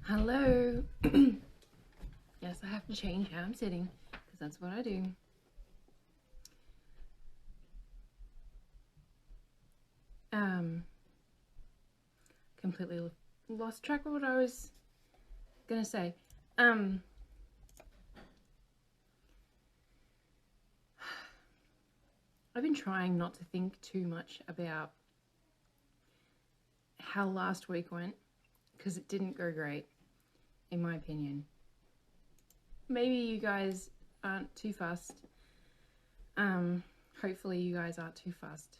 Hello. Yes, I have to change how I'm sitting because that's what I do. Completely lost track of what I was gonna say. I've been trying not to think too much about how last week went because it didn't go great, in my opinion. Maybe you guys aren't too fussed. Hopefully you guys aren't too fussed.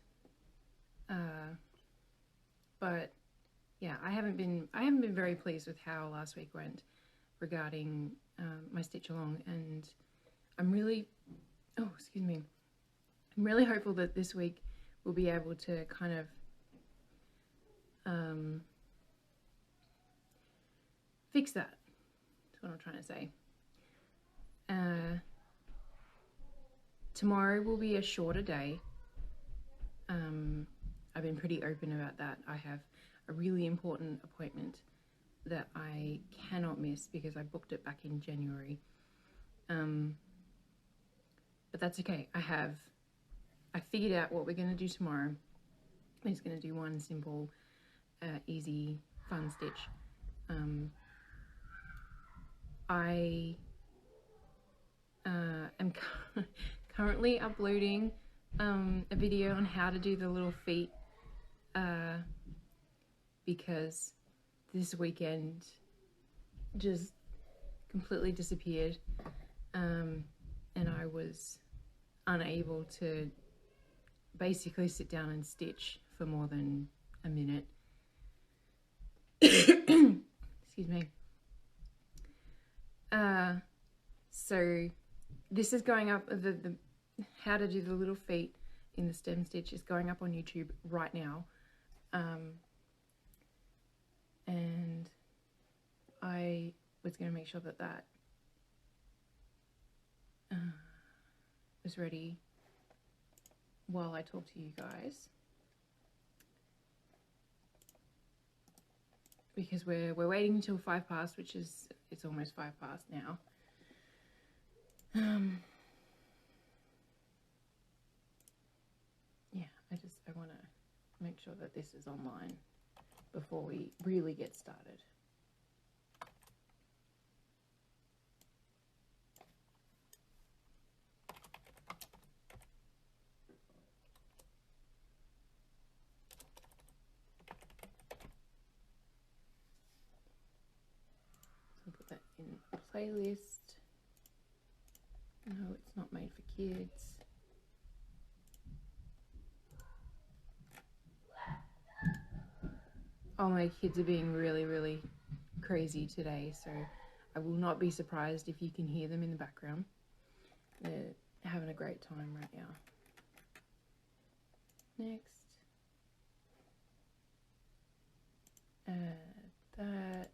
But yeah, I haven't been very pleased with how last week went regarding my stitch along, and I'm really hopeful that this week we'll be able to kind of fix that. That's what I'm trying to say. Tomorrow will be a shorter day. I've been pretty open about that. I have a really important appointment that I cannot miss because I booked it back in January. But that's okay. I figured out what we're going to do tomorrow. I'm just going to do one simple, easy, fun stitch. I am currently uploading a video on how to do the little feet because this weekend just completely disappeared, and I was unable to basically sit down and stitch for more than a minute. Excuse me. So this is going up, the how to do the little feet in the stem stitch is going up on YouTube right now. And I was going to make sure that was ready while I talk to you guys, because we're waiting until 5 past, which is, it's almost 5 past now. Yeah, I want to make sure that this is online before we really get started. So put that in a playlist. No, it's not made for kids. Oh, my kids are being really crazy today, so I will not be surprised if you can hear them in the background. They're having a great time right now. Next. Add that,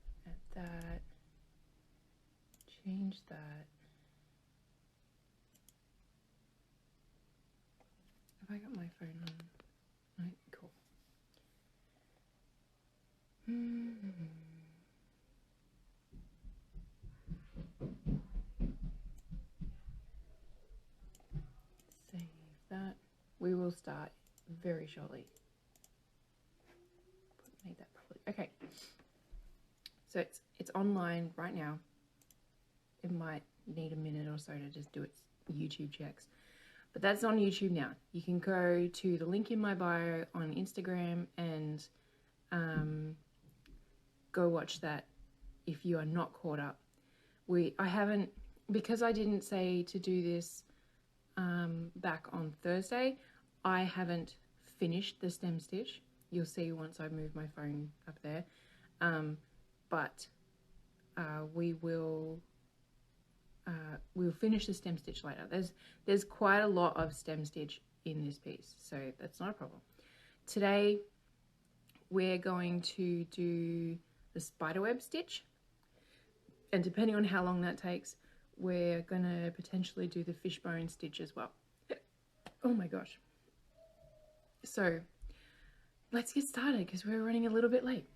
change that. Have I got my phone on? No, cool. Save that. We will start very shortly. Made that properly. Okay. So it's online right now. It might need a minute or so to just do its YouTube checks. But that's on YouTube now. You can go to the link in my bio on Instagram and go watch that if you are not caught up. I haven't, because I didn't say to do this back on Thursday, I haven't finished the stem stitch. You'll see once I move my phone up there. But we'll finish the stem stitch later. There's quite a lot of stem stitch in this piece, so that's not a problem. Today we're going to do the spiderweb stitch, and depending on how long that takes, we're gonna potentially do the fishbone stitch as well. Oh my gosh. So let's get started because we're running a little bit late.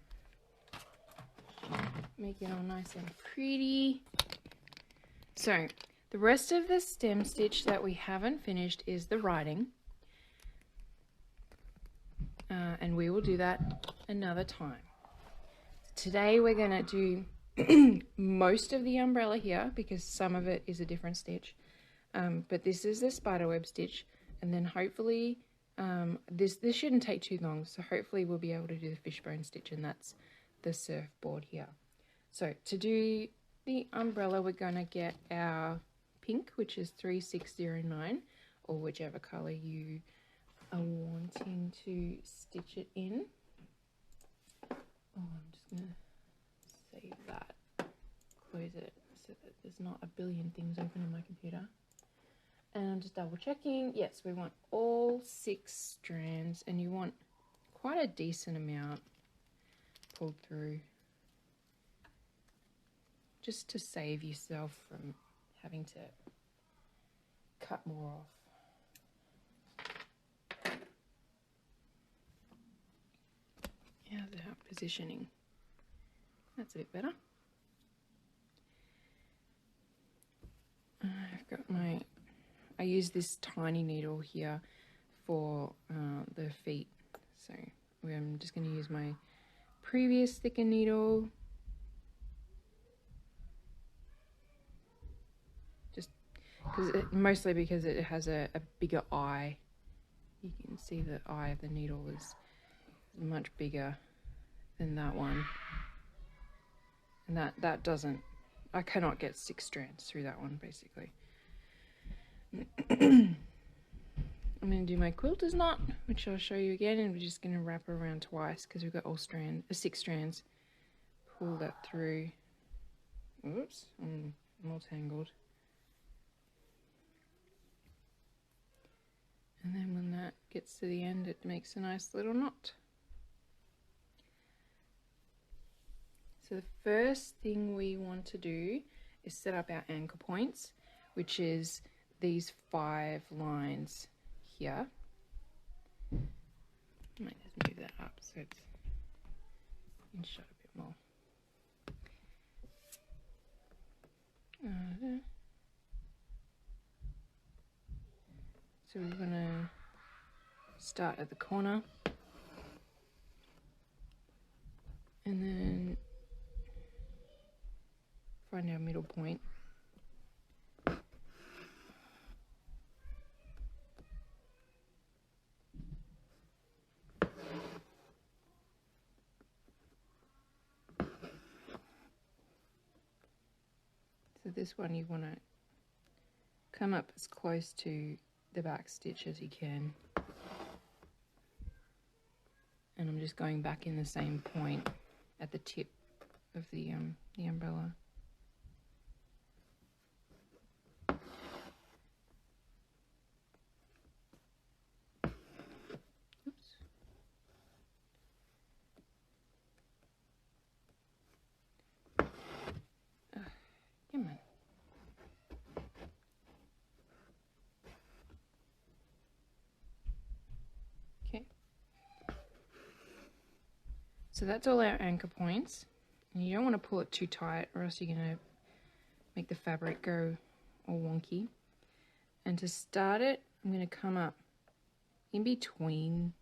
make it all nice and pretty. So the rest of the stem stitch that we haven't finished is the writing. And we will do that another time. Today we're going to do most of the umbrella here because some of it is a different stitch. But this is the spiderweb stitch, and then hopefully this shouldn't take too long, so hopefully we'll be able to do the fishbone stitch, and that's the surfboard here. So to do the umbrella, we're going to get our pink, which is 3609, or whichever color you are wanting to stitch it in. Oh, I'm just going to save that, close it so that there's not a billion things open in my computer. And I'm just double checking. Yes, we want all 6 strands, and you want quite a decent amount pulled through, just to save yourself from having to cut more off. How's our positioning? That's a bit better. I've got I use this tiny needle here for the feet, so I'm just going to use my previous thicker needle, just mostly because it has a bigger eye. You can see the eye of the needle is much bigger than that one, and that doesn't, I cannot get 6 strands through that one basically. I'm going to do my quilters knot, which I'll show you again, and we're just going to wrap around twice because we've got all 6 strands. Pull that through. Oops, I'm all tangled. And then when that gets to the end, it makes a nice little knot. So the first thing we want to do is set up our anchor points, which is these 5 lines here. I might just move that up so it's in shot a bit more. So we're going to start at the corner and then find our middle point. So this one you want to come up as close to the back stitch as you can, and I'm just going back in the same point at the tip of the umbrella. Oops. Come on. Okay. So that's all our anchor points. And you don't want to pull it too tight or else you're going to make the fabric go all wonky. And to start it, I'm going to come up in between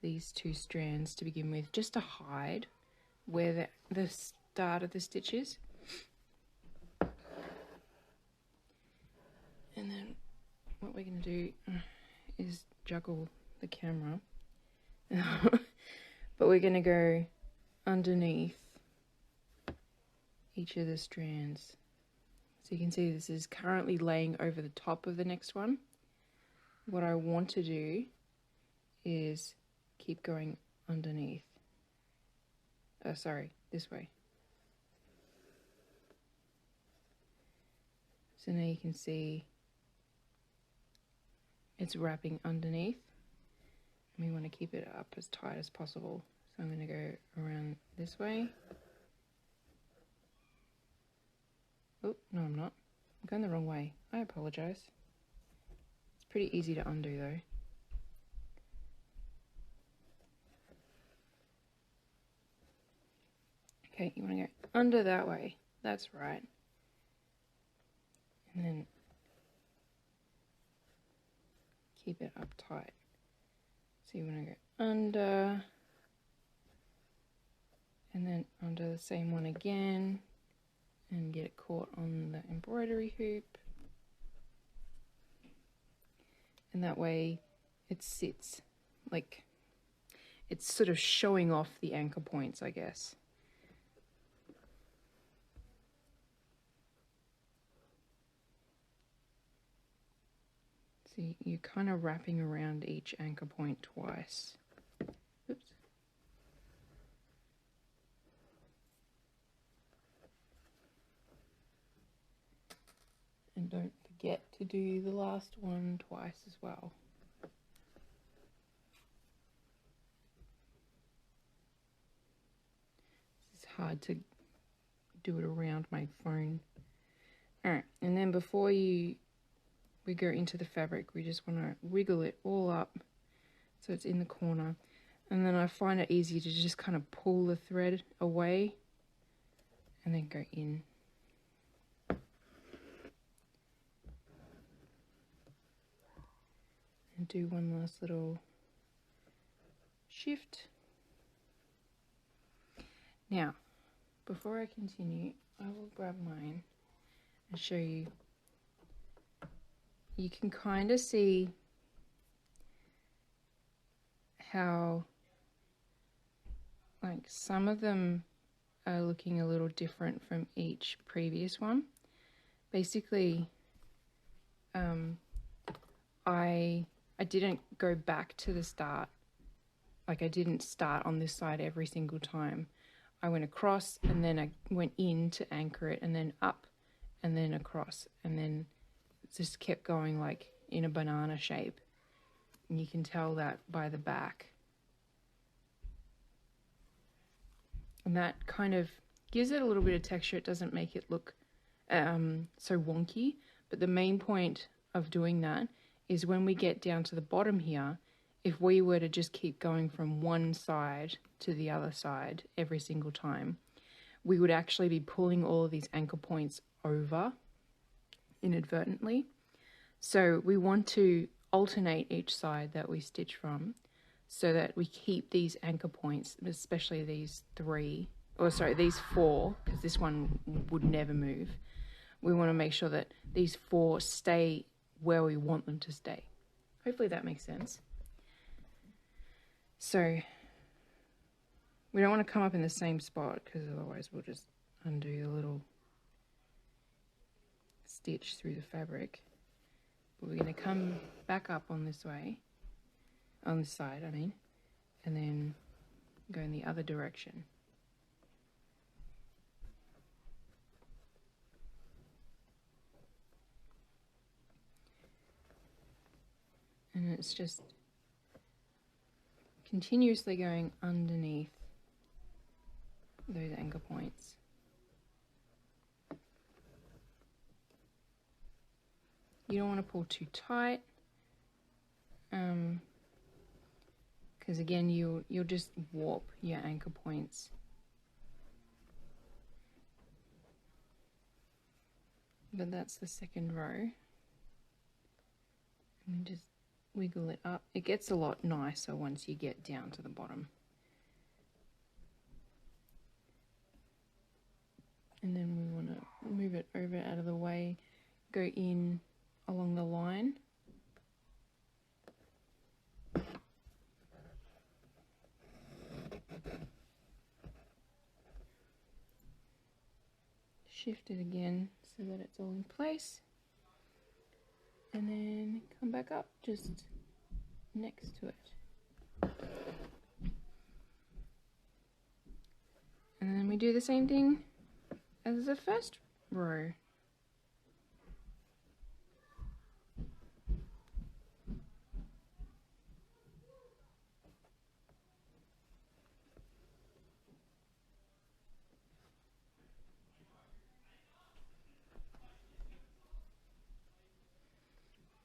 these 2 strands to begin with, just to hide where the start of the stitch is. And then what we're going to do is juggle the camera. But we're going to go underneath each of the strands. So you can see this is currently laying over the top of the next one. What I want to do is keep going underneath. Sorry, this way. So now you can see it's wrapping underneath. We want to keep it up as tight as possible. So I'm going to go around this way. Oh, no I'm not. I'm going the wrong way. I apologize. It's pretty easy to undo though. Okay, you want to go under that way. That's right. And then keep it up tight. So you want to go under, and then under the same one again, and get it caught on the embroidery hoop. And that way it sits like it's sort of showing off the anchor points, I guess. So you're kind of wrapping around each anchor point twice. Oops. And don't forget to do the last one twice as well. It's hard to do it around my phone. Alright, and then before we go into the fabric, we just want to wiggle it all up so it's in the corner. And then I find it easy to just kind of pull the thread away and then go in. And do one last little shift. Now, before I continue, I will grab mine and show you. You can kind of see how like some of them are looking a little different from each previous one. Basically, I didn't go back to the start. Like I didn't start on this side every single time. I went across and then I went in to anchor it and then up and then across and then just kept going like in a banana shape. And you can tell that by the back. And that kind of gives it a little bit of texture. It doesn't make it look so wonky. But the main point of doing that is when we get down to the bottom here, if we were to just keep going from one side to the other side every single time, we would actually be pulling all of these anchor points over inadvertently. So we want to alternate each side that we stitch from so that we keep these anchor points, especially these these four, because this one would never move. We want to make sure that these four stay where we want them to stay. Hopefully that makes sense. So we don't want to come up in the same spot because otherwise we'll just undo the little stitch through the fabric. But we're going to come back up on this way, on this side I mean, and then go in the other direction. And it's just continuously going underneath those anchor points. You don't want to pull too tight, because again you'll just warp your anchor points. But that's the second row. And just wiggle it up. It gets a lot nicer once you get down to the bottom. And then we want to move it over out of the way, go in along the line. Shift it again so that it's all in place. And then come back up just next to it. And then we do the same thing as the first row.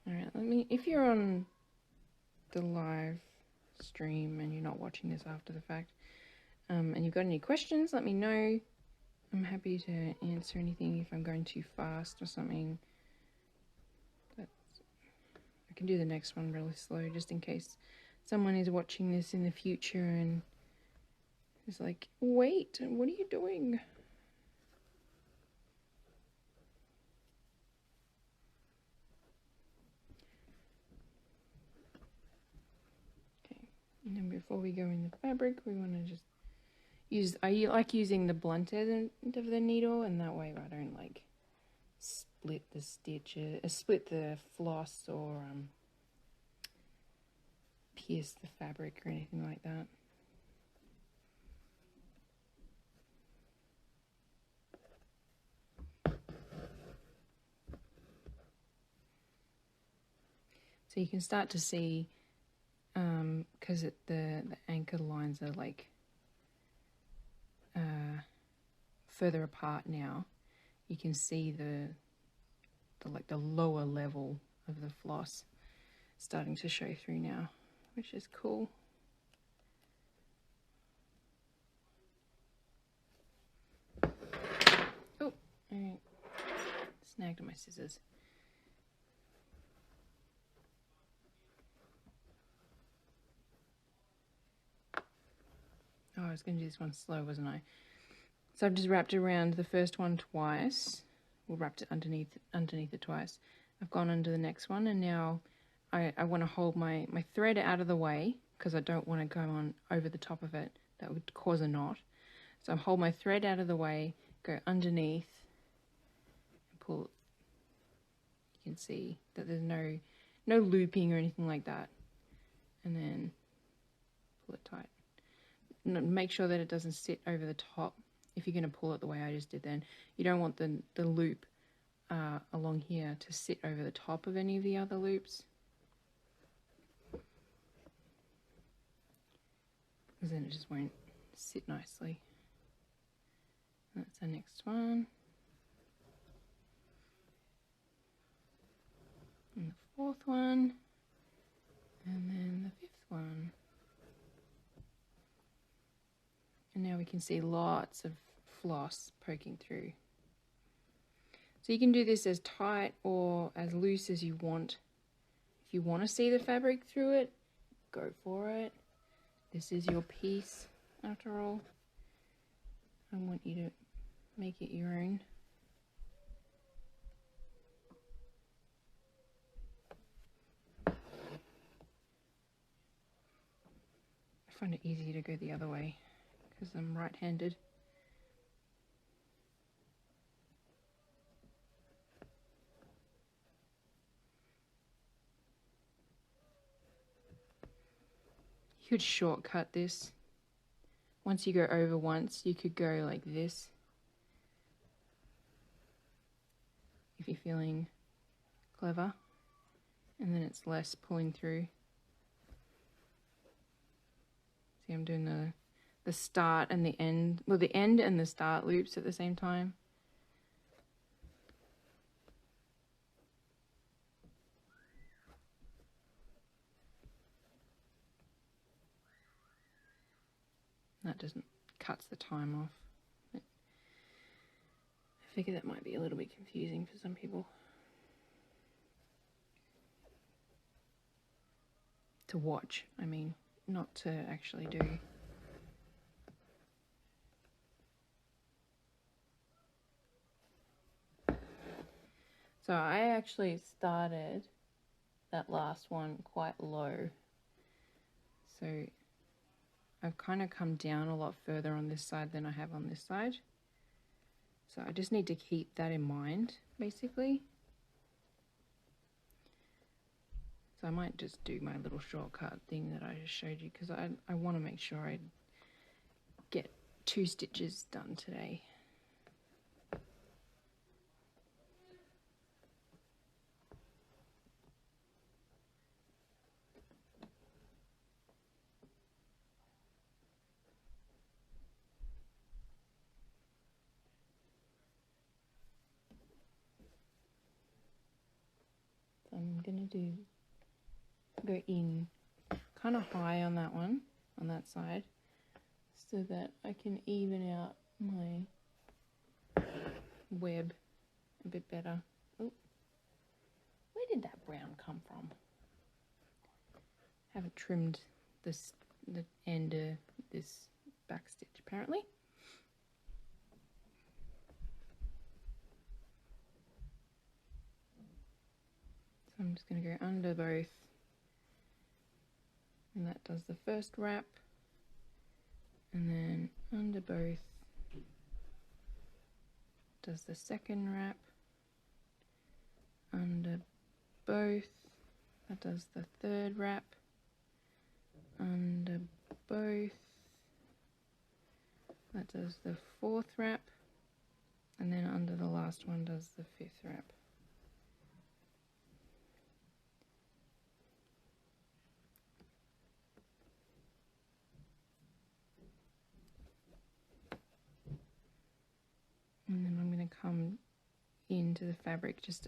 Alright, if you're on the live stream and you're not watching this after the fact, and you've got any questions, let me know. I'm happy to answer anything if I'm going too fast or something. But I can do the next one really slow just in case someone is watching this in the future and is like, wait, what are you doing? Okay, and then before we go in the fabric, we want to just I like using the blunt end of the needle, and that way I don't like split the stitches, split the floss, or pierce the fabric or anything like that. So you can start to see, because the anchor lines are like further apart now, you can see the lower level of the floss starting to show through now, which is cool. Oh, I snagged my scissors. Oh, I was going to do this one slow, wasn't I? So I've just wrapped around the first one twice. Well, wrapped it underneath it twice. I've gone under the next one, and now I want to hold my thread out of the way because I don't want to go on over the top of it. That would cause a knot. So I hold my thread out of the way, go underneath, and pull. You can see that there's no looping or anything like that. And then pull it tight. Make sure that it doesn't sit over the top. If you're going to pull it the way I just did then, you don't want the loop along here to sit over the top of any of the other loops, because then it just won't sit nicely. That's our next one. And the fourth one. And then the fifth one. And now we can see lots of floss poking through. So you can do this as tight or as loose as you want. If you want to see the fabric through it, go for it. This is your piece, after all. I want you to make it your own. I find it easier to go the other way because I'm right-handed. You could shortcut this. Once you go over once, you could go like this. If you're feeling clever. And then it's less pulling through. See, I'm doing the start and the end. Well, the end and the start loops at the same time. That doesn't cuts the time off. I figure that might be a little bit confusing for some people. To watch, I mean, not to actually do. So I actually started that last one quite low. So I've kind of come down a lot further on this side than I have on this side. So I just need to keep that in mind, basically. So I might just do my little shortcut thing that I just showed you, because I want to make sure I get 2 stitches done today. So I'm going to go in kind of high on that one, on that side, so that I can even out my web a bit better. Oh, where did that brown come from? Haven't trimmed the end of this back stitch apparently. So I'm just going to go under both, and that does the first wrap, and then under both does the second wrap, under both that does the third wrap, under both that does the fourth wrap, and then under the last one does the fifth wrap. And then I'm going to come into the fabric just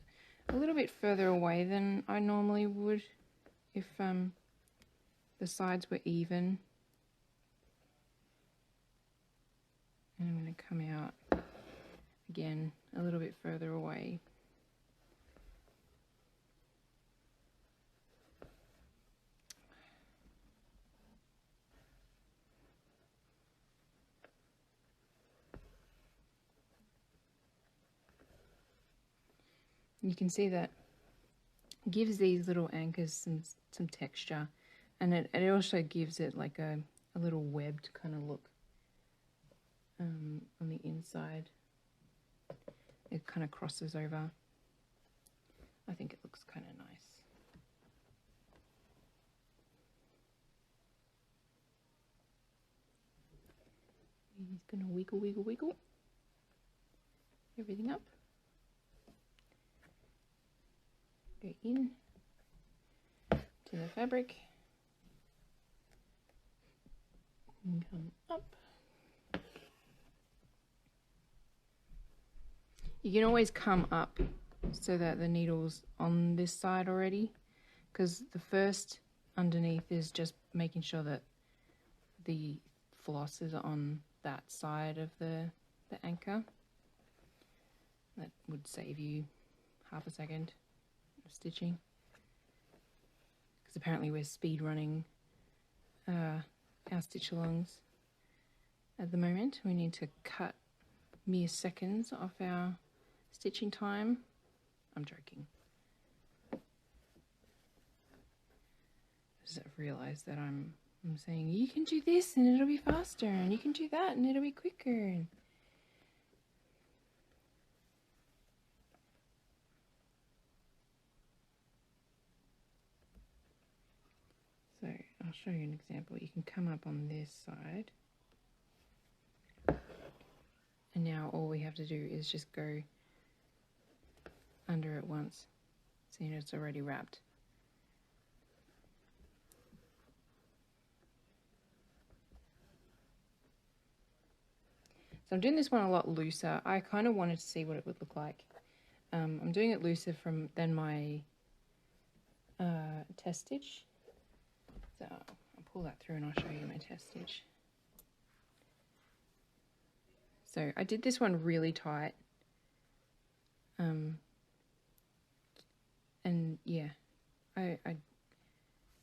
a little bit further away than I normally would if the sides were even. And I'm going to come out again a little bit further away. You can see that gives these little anchors some texture, and it also gives it like a little webbed kind of look on the inside. It kind of crosses over. I think it looks kind of nice. He's going to wiggle, wiggle, wiggle everything up. Go in to the fabric and come up. You can always come up so that the needle's on this side already, because the first underneath is just making sure that the floss is on that side of the anchor. That would save you half a second of stitching, because apparently we're speed running our stitch alongs at the moment. We need to cut mere seconds off our stitching time. I'm joking. I just realised that I'm saying you can do this and it'll be faster, and you can do that and it'll be quicker. So I'll show you an example. You can come up on this side, and now all we have to do is just go under it once. See, it's already wrapped. So I'm doing this one a lot looser. I kind of wanted to see what it would look like. I'm doing it looser than my test stitch. So I'll pull that through and I'll show you my test stitch. So I did this one really tight. And yeah, I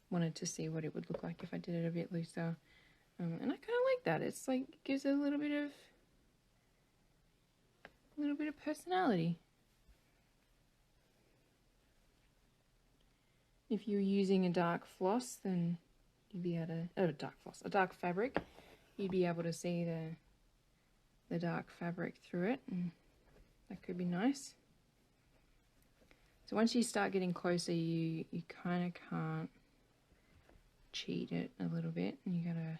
wanted to see what it would look like if I did it a bit looser. And I kind of like that. It's like, it gives it a little bit of personality. If you're using a dark floss, then you'd be able to, a dark fabric, you'd be able to see the dark fabric through it, and that could be nice. So once you start getting closer, you kind of can't cheat it a little bit, and you gotta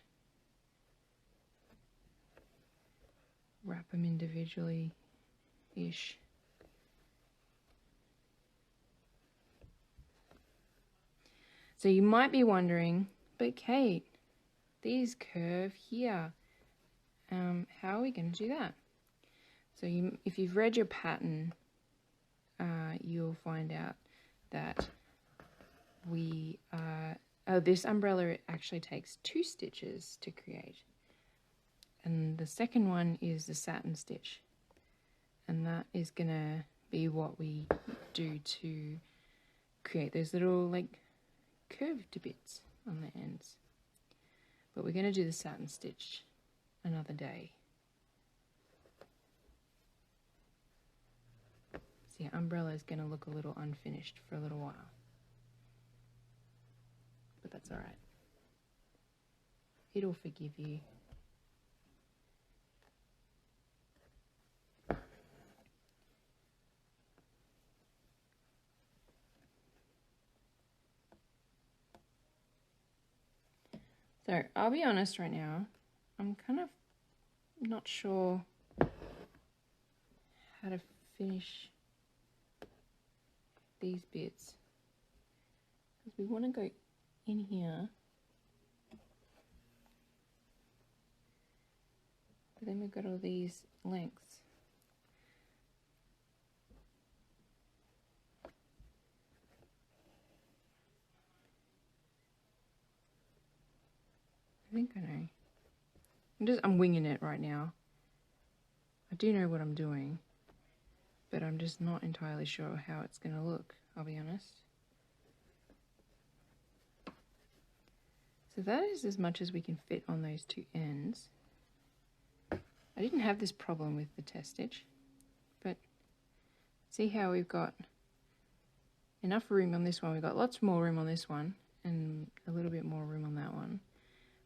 wrap them individually-ish. So you might be wondering, but Kate, these curve here. How are we going to do that? So if you've read your pattern, you'll find out that this umbrella actually takes 2 stitches to create. And the second one is the satin stitch, and that is gonna be what we do to create those little like curved bits on the ends. But we're gonna do the satin stitch another day. So your umbrella is gonna look a little unfinished for a little while, but that's all right. It'll forgive you. So I'll be honest right now, I'm kind of not sure how to finish these bits, because we want to go in here, but then we've got all these lengths. I think I know. I'm winging it right now. I do know what I'm doing, but I'm just not entirely sure how it's going to look, I'll be honest. So that is as much as we can fit on those two ends. I didn't have this problem with the test stitch, but see how we've got enough room on this one. We've got lots more room on this one and a little bit more room on that one,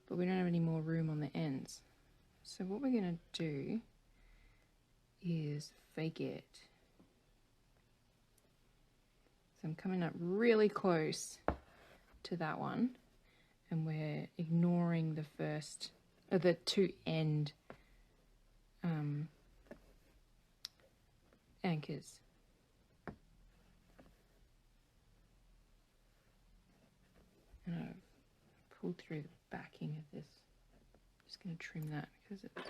but we don't have any more room on the ends. So what we're going to do is fake it. So I'm coming up really close to that one, and we're ignoring the first, or the two end anchors. And I've pulled through the backing of this. I'm just going to trim that because it's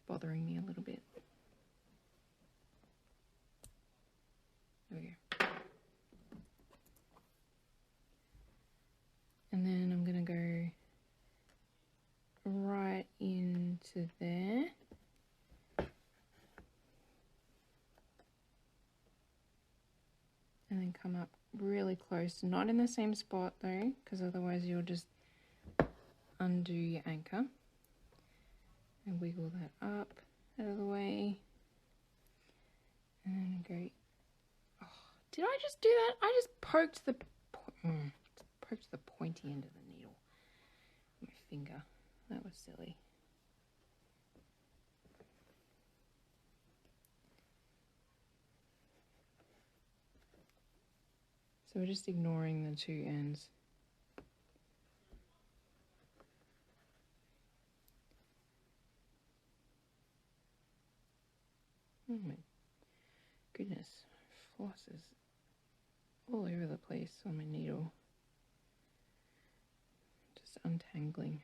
bothering me a little bit. There we go. And then I'm going to go right into there. And then come up really close, not in the same spot though, because otherwise you'll just undo your anchor. And wiggle that up out of the way. And then go, oh, did I just do that? I just poked the pointy end of the needle with my finger. That was silly. So we're just ignoring the two ends. Oh my goodness, floss is all over the place on my needle. Just untangling.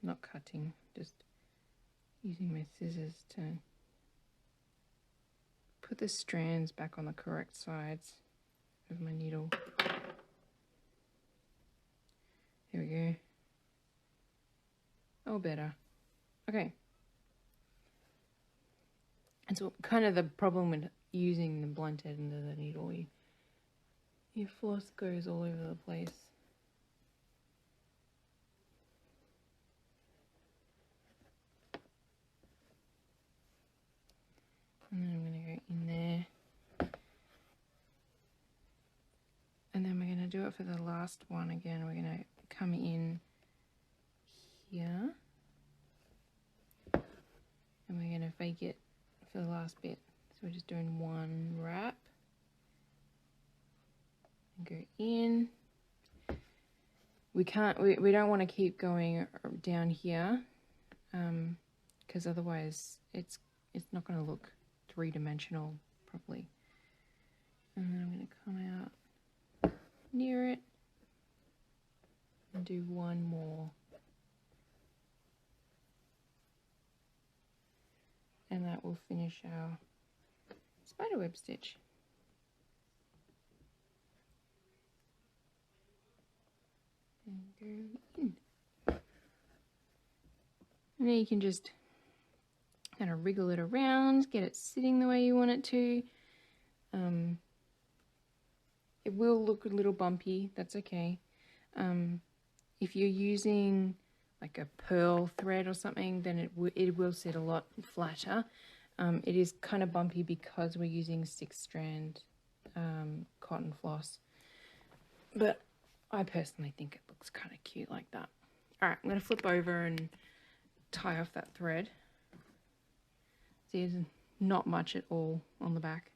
Not cutting, just using my scissors to put the strands back on the correct sides of my needle. There we go. Oh, better. Okay. And so kind of the problem with using the blunt end of the needle, your floss goes all over the place. And then I'm going to go in there. And then we're going to do it for the last one again. We're going to come in here. And we're going to fake it for the last bit. So we're just doing one wrap. And go in. We don't want to keep going down here. Because otherwise it's not going to look three-dimensional properly. And then I'm going to come out near it and do one more. And that will finish our spiderweb stitch. And go in. And then you can just kind of wriggle it around, get it sitting the way you want it to. It will look a little bumpy, that's okay. If you're using like a pearl thread or something, then it will sit a lot flatter. It is kind of bumpy because we're using 6-strand cotton floss. But I personally think it looks kind of cute like that. Alright, I'm going to flip over and tie off that thread. See, there's not much at all on the back.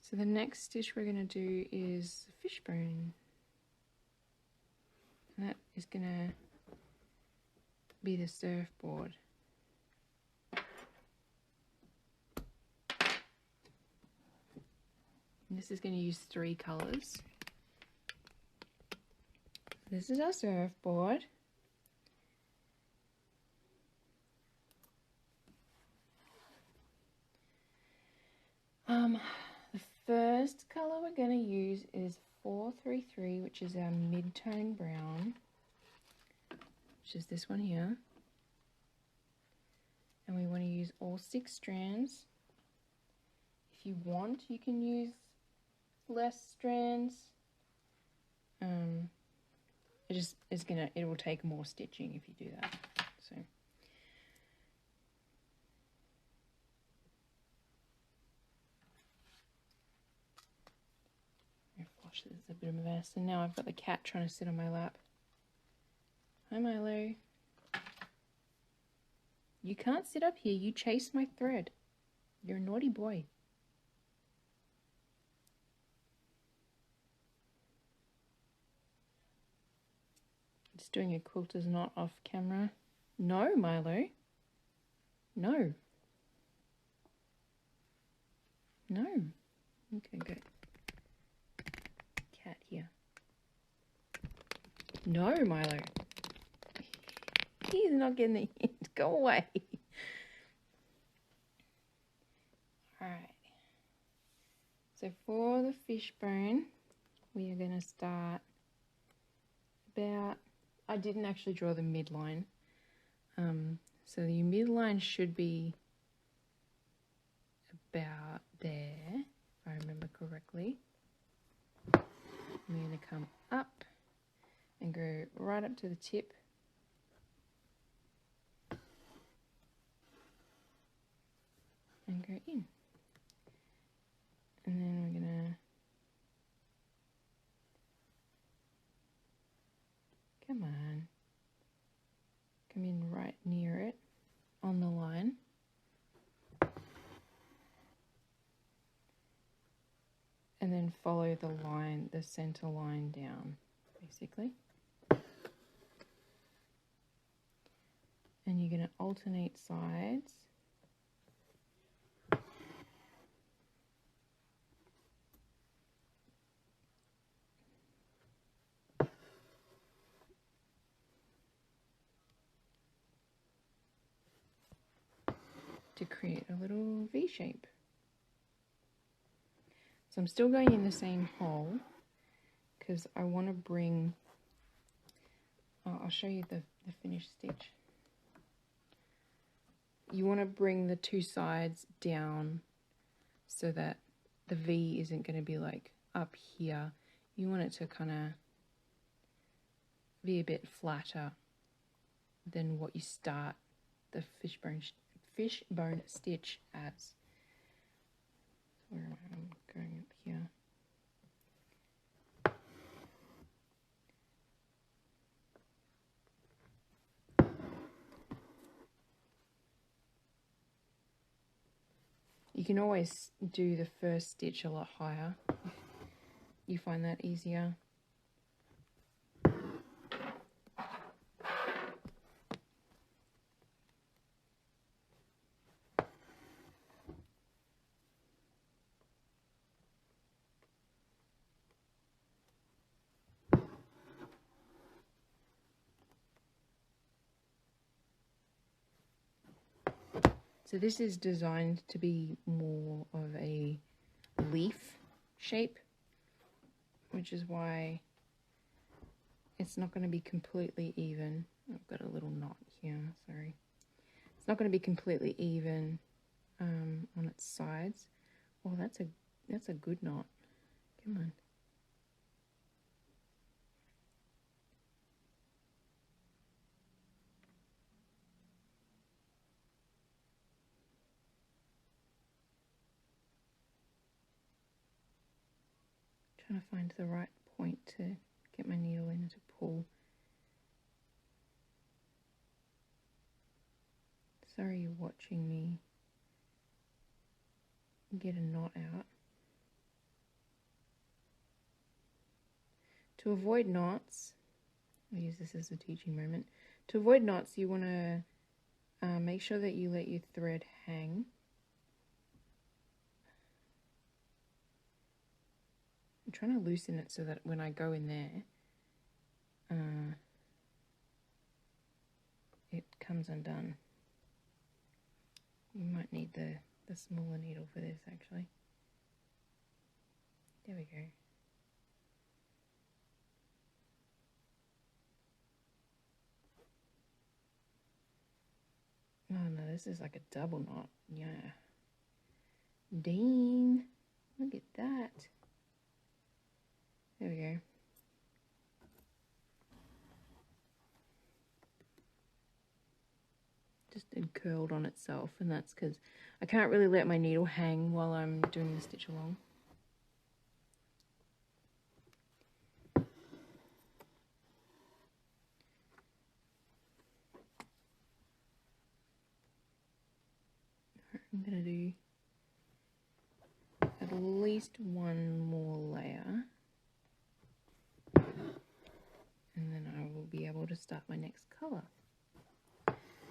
So the next stitch we're going to do is Fishbone. And that is going to be the surfboard. And this is going to use 3 colours. This is our surfboard. The first colour we're going to use is 433, which is our mid-tone brown, which is this one here. And we want to use all 6 strands. If you want, you can use less strands. It will take more stitching if you do that. So gosh, this is a bit of a mess. And now I've got the cat trying to sit on my lap. Hi, Milo. You can't sit up here. You chase my thread. You're a naughty boy. Just doing a quilter's knot off camera. No, Milo. No. No. Okay, good. Cat here. No, Milo. He's not getting the hint. Go away. Alright. So for the fishbone, we are going to start about... I didn't actually draw the midline. So the midline should be about there, if I remember correctly. I'm going to come up and go right up to the tip. And go in. And then we're going to... Come on. Come in right near it on the line. And then follow the line, the center line down, basically. And you're going to alternate sides. To create a little V shape. So I'm still going in the same hole because I want to bring, I'll show you the finished stitch. You want to bring the 2 sides down so that the V isn't going to be like up here. You want it to kind of be a bit flatter than what you start the fishbone stitch as. Where am I? I'm going up here. You can always do the first stitch a lot higher if you find that easier. So this is designed to be more of a leaf shape, which is why it's not going to be completely even. I've got a little knot here, sorry. It's not going to be completely even on its sides. Oh, that's a good knot. Come on. Trying to find the right point to get my needle in to pull. Sorry you're watching me get a knot out. To avoid knots, I'll use this as a teaching moment. To avoid knots, you want to make sure that you let your thread hang. I'm trying to loosen it so that when I go in there, it comes undone. You might need the smaller needle for this, actually. There we go. Oh no, this is like a double knot. Yeah. Dang. Look at that. There we go. Just curled on itself, and that's because I can't really let my needle hang while I'm doing the stitch along. I'm going to do at least one more layer, and then I will be able to start my next colour.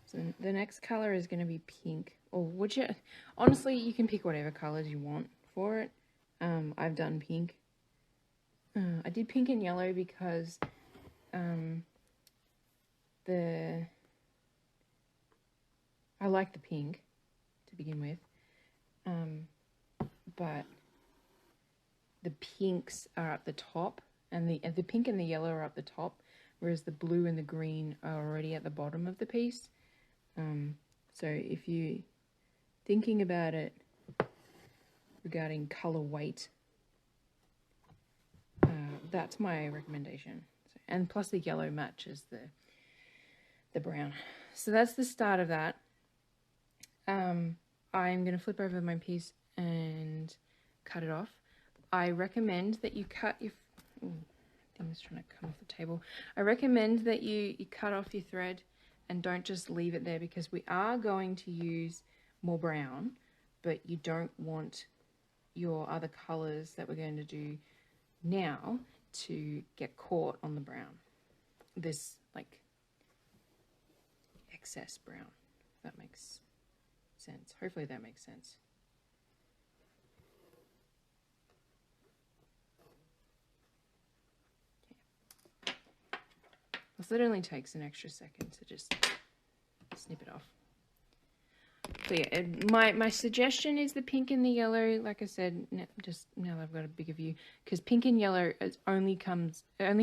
So the next colour is going to be pink, or honestly, you can pick whatever colours you want for it. I've done pink. I did pink and yellow because I like the pink to begin with, but the pinks are at the top, and the pink and the yellow are at the top, whereas the blue and the green are already at the bottom of the piece. So if you're thinking about it regarding color weight, that's my recommendation. So, and plus the yellow matches the brown. So that's the start of that. I'm going to flip over my piece and cut it off. I recommend that you cut your... Ooh, thing's trying to come off the table. I recommend that you cut off your thread and don't just leave it there, because we are going to use more brown, but you don't want your other colours that we're going to do now to get caught on the brown. This, like, excess brown, if that makes sense. Hopefully that makes sense. So it only takes an extra second to just snip it off. So yeah, my suggestion is the pink and the yellow. Like I said, just now that I've got a bigger view, because pink and yellow only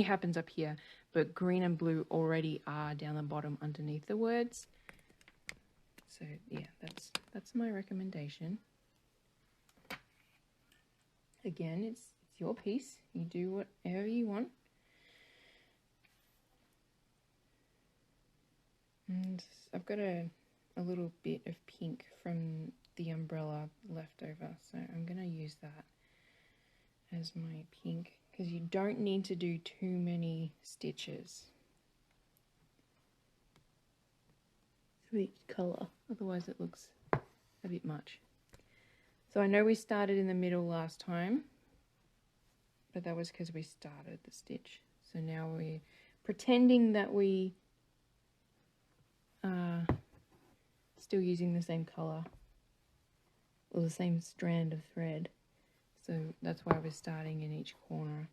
happens up here, but green and blue already are down the bottom underneath the words. So yeah, that's my recommendation. Again, it's your piece. You do whatever you want. And I've got a little bit of pink from the umbrella left over, so I'm going to use that as my pink, because you don't need to do too many stitches for each colour, otherwise it looks a bit much. So I know we started in the middle last time, but that was because we started the stitch. So now we're pretending that we still using the same colour or the same strand of thread, so that's why we're starting in each corner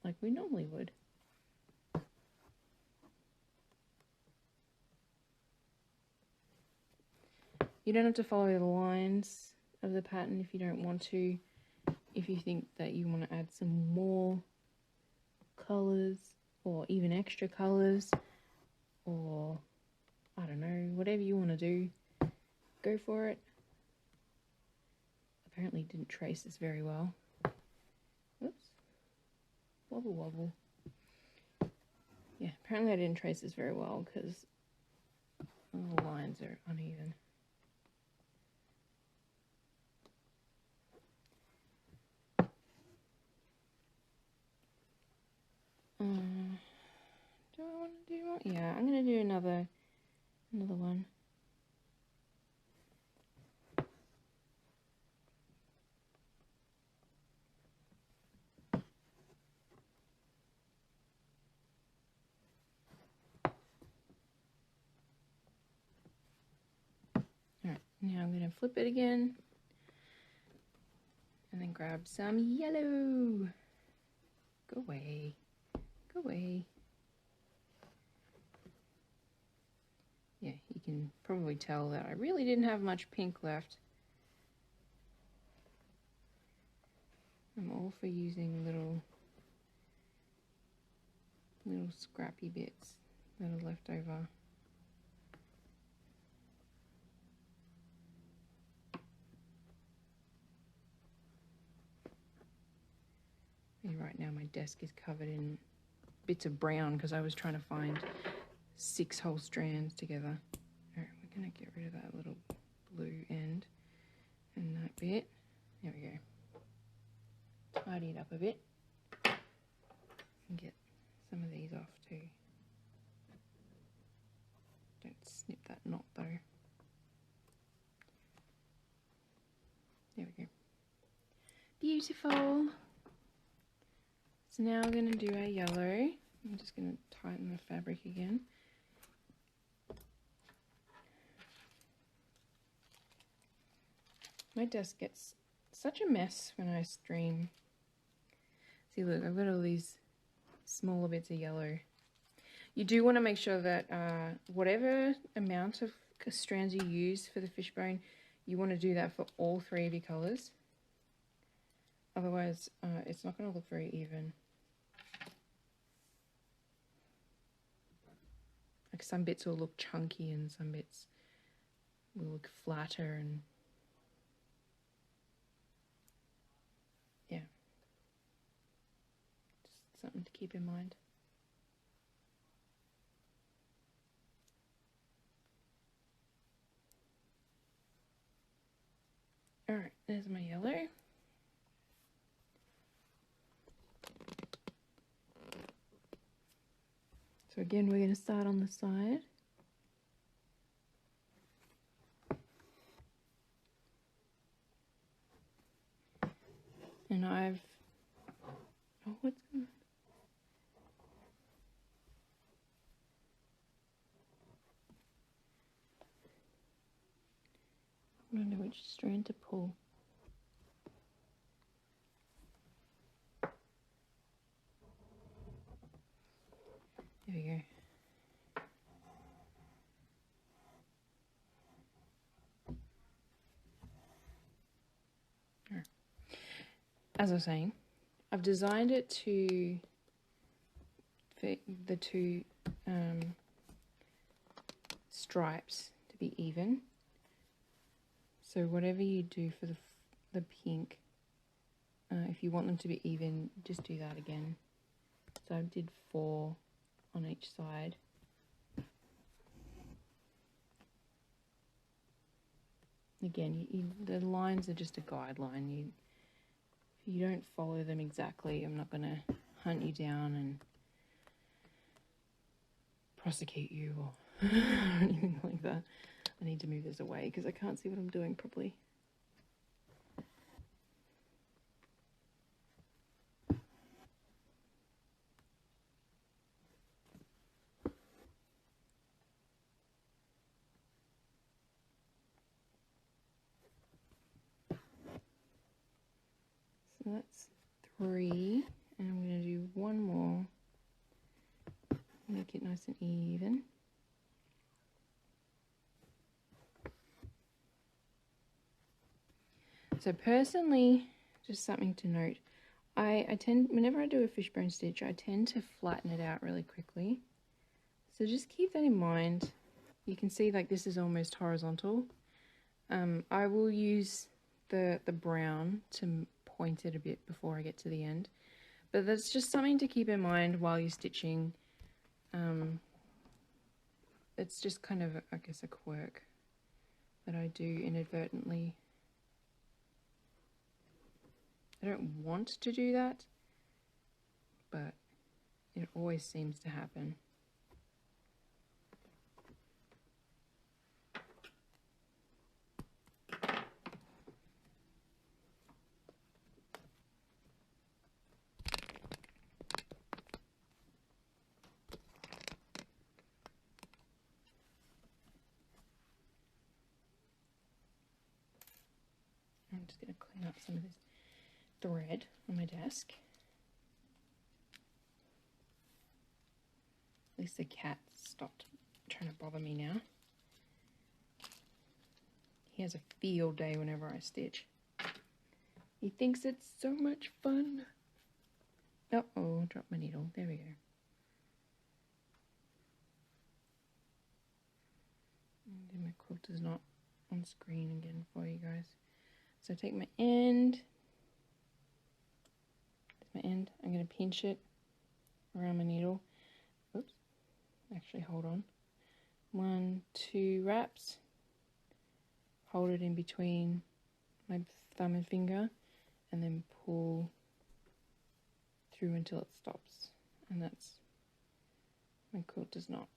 like we normally would. You don't have to follow the lines of the pattern if you don't want to. If you think that you want to add some more colours or even extra colours, or I don't know, whatever you want to do, go for it. Apparently didn't trace this very well. Whoops. Wobble wobble. Yeah, apparently I didn't trace this very well because the lines are uneven. Do I want to do one? Yeah, I'm going to do another one. Alright, now I'm going to flip it again and then grab some yellow. Go away. Go away. Yeah, you can probably tell that I really didn't have much pink left. I'm all for using little scrappy bits that are left over. Right now my desk is covered in bits of brown because I was trying to find 6 whole strands together. Alright, we're going to get rid of that little blue end and that bit. There we go. Tidy it up a bit. And get some of these off too. Don't snip that knot though. There we go. Beautiful. So now we're going to do our yellow. I'm just going to tighten the fabric again. My desk gets such a mess when I stream. See, look, I've got all these smaller bits of yellow. You do want to make sure that whatever amount of strands you use for the fishbone, you want to do that for all 3 of your colours. Otherwise, it's not going to look very even. Like some bits will look chunky and some bits will look flatter, and yeah, just something to keep in mind. Alright, there's my yellow. So again, we're going to start on the side. And I've... Oh, what's going on? I don't know which strand to pull. There we go. As I was saying, I've designed it to fit the 2 stripes to be even. So whatever you do for the pink, if you want them to be even, just do that again. So I did 4 on each side. Again, the lines are just a guideline. If you don't follow them exactly, I'm not going to hunt you down and prosecute you or anything like that. I need to move this away because I can't see what I'm doing properly. So that's 3, and I'm going to do 1 more. Make it nice and even. So personally, just something to note, I tend, whenever I do a fishbone stitch, I tend to flatten it out really quickly. So just keep that in mind. You can see like this is almost horizontal. I will use the brown to point it a bit before I get to the end. But that's just something to keep in mind while you're stitching. It's just kind of, I guess, a quirk that I do inadvertently. I don't want to do that, but it always seems to happen. I'm just going to clean up some of this thread on my desk. At least the cat stopped trying to bother me now. He has a field day whenever I stitch. He thinks it's so much fun. Uh-oh, dropped my needle. There we go. And my quilter's not on screen again for you guys. So take my end. That's my end. I'm going to pinch it around my needle. Oops. Actually, hold on. 1, 2 wraps. Hold it in between my thumb and finger, and then pull through until it stops. And that's my quilter's knot.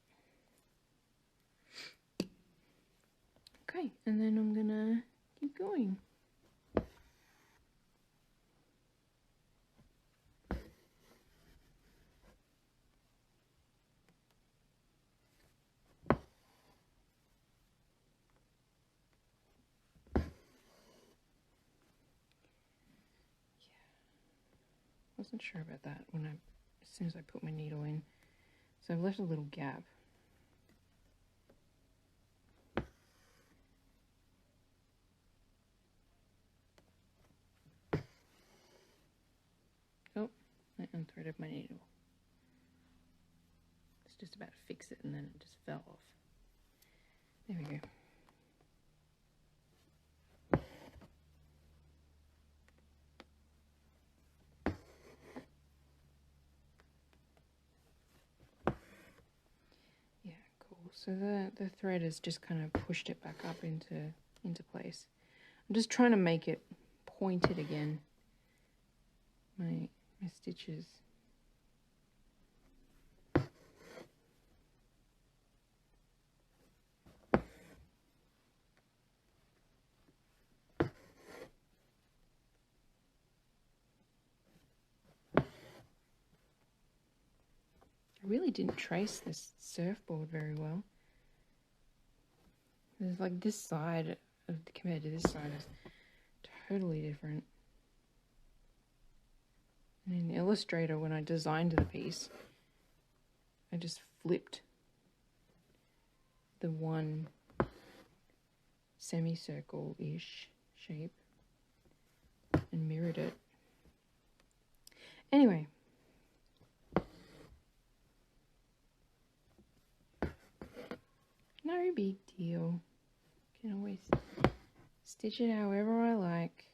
Okay, and then I'm gonna keep going. Wasn't sure about that when as soon as I put my needle in. So I've left a little gap. Oh, I unthreaded my needle. It's just about to fix it and then it just fell off. There we go. So the thread has just kind of pushed it back up into place. I'm just trying to make it pointed again. My stitches. I really didn't trace this surfboard very well. There's like this side compared to this side is totally different. And in Illustrator, when I designed the piece, I just flipped the one semicircle-ish shape and mirrored it. Anyway. No big deal. Can always stitch it however I like.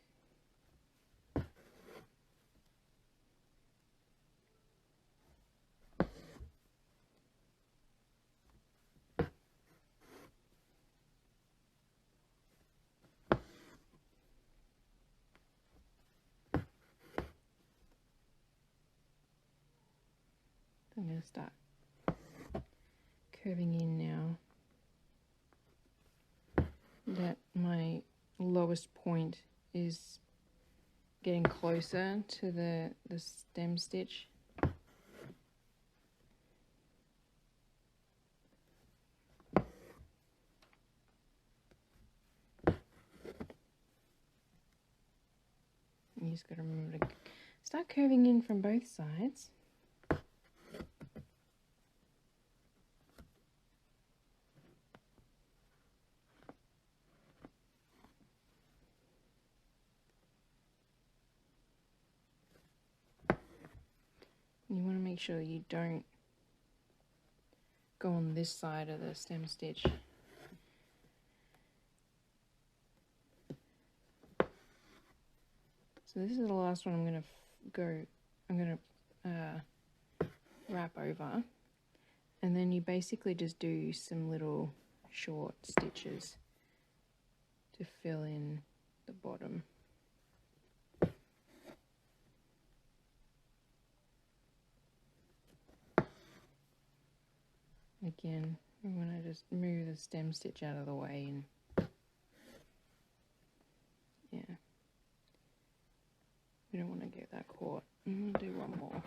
I'm going to start curving in now that my lowest point is getting closer to the stem stitch. You just got to remember to start curving in from both sides. You want to make sure you don't go on this side of the stem stitch. So this is the last one I'm going to wrap over, and then you basically just do some little short stitches to fill in the bottom. Again, we want to just move the stem stitch out of the way, and yeah, we don't want to get that caught. I'm going to do one more.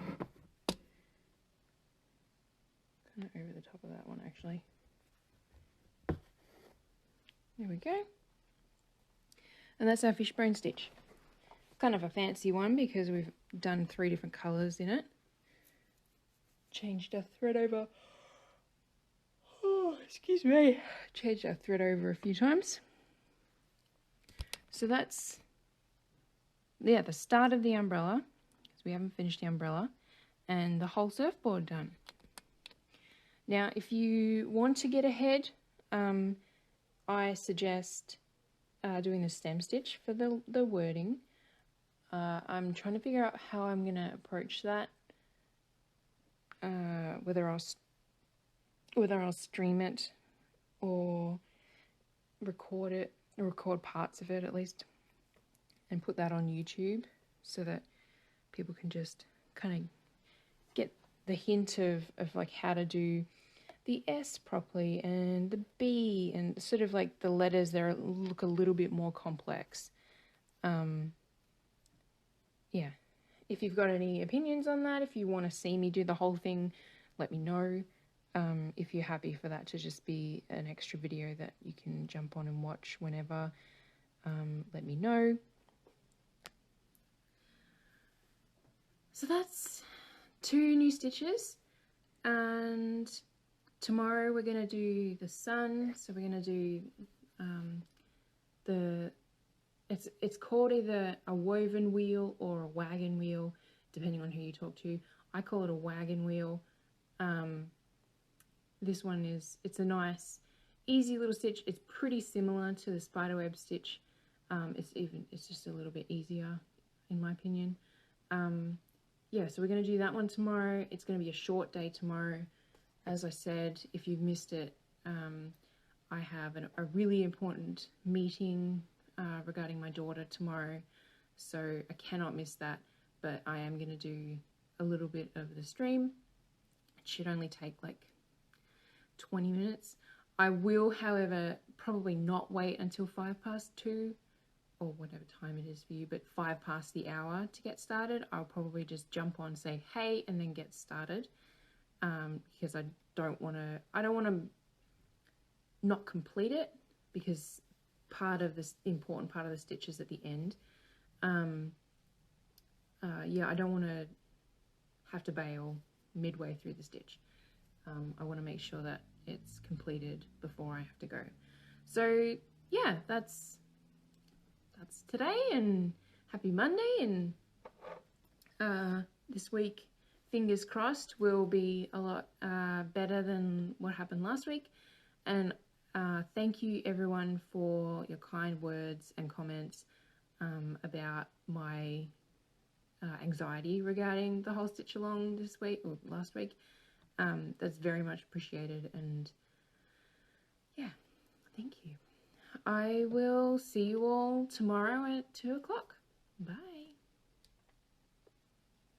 Kind of over the top of that one, actually. There we go. And that's our fishbone stitch. Kind of a fancy one because we've done 3 different colours in it. Changed our thread over. Oh, excuse me. Changed our thread over a few times. So that's, yeah, the start of the umbrella, because we haven't finished the umbrella, and the whole surfboard done. Now, if you want to get ahead, I suggest doing the stem stitch for the wording. I'm trying to figure out how I'm going to approach that. Whether I'll stream it or record it, or record parts of it at least, and put that on YouTube so that people can just kind of get the hint of like how to do the S properly and the B, and sort of like the letters there look a little bit more complex. Yeah, if you've got any opinions on that, if you want to see me do the whole thing, let me know. If you're happy for that to just be an extra video that you can jump on and watch whenever, let me know. So that's 2 new stitches, and tomorrow we're going to do the sun. So we're going to do it's called either a woven wheel or a wagon wheel, depending on who you talk to. I call it a wagon wheel. This one it's a nice, easy little stitch. It's pretty similar to the Spiderweb stitch. It's just a little bit easier, in my opinion. Yeah, so we're going to do that one tomorrow. It's going to be a short day tomorrow. As I said, if you've missed it, I have a really important meeting regarding my daughter tomorrow, so I cannot miss that. But I am going to do a little bit of the stream. It should only take like 20 minutes. I will, however, probably not wait until 2:05, or whatever time it is for you, but 5 past the hour to get started. I'll probably just jump on, say hey, and then get started, because I don't want to not complete it, because part of this important part of the stitch is at the end. Yeah, I don't want to have to bail midway through the stitch. I want to make sure that it's completed before I have to go. So yeah, that's today, and happy Monday, and this week, fingers crossed, will be a lot better than what happened last week. And thank you everyone for your kind words and comments about my anxiety regarding the whole stitch along this week, or last week. That's very much appreciated, and yeah, thank you. I will see you all tomorrow at 2 o'clock. Bye.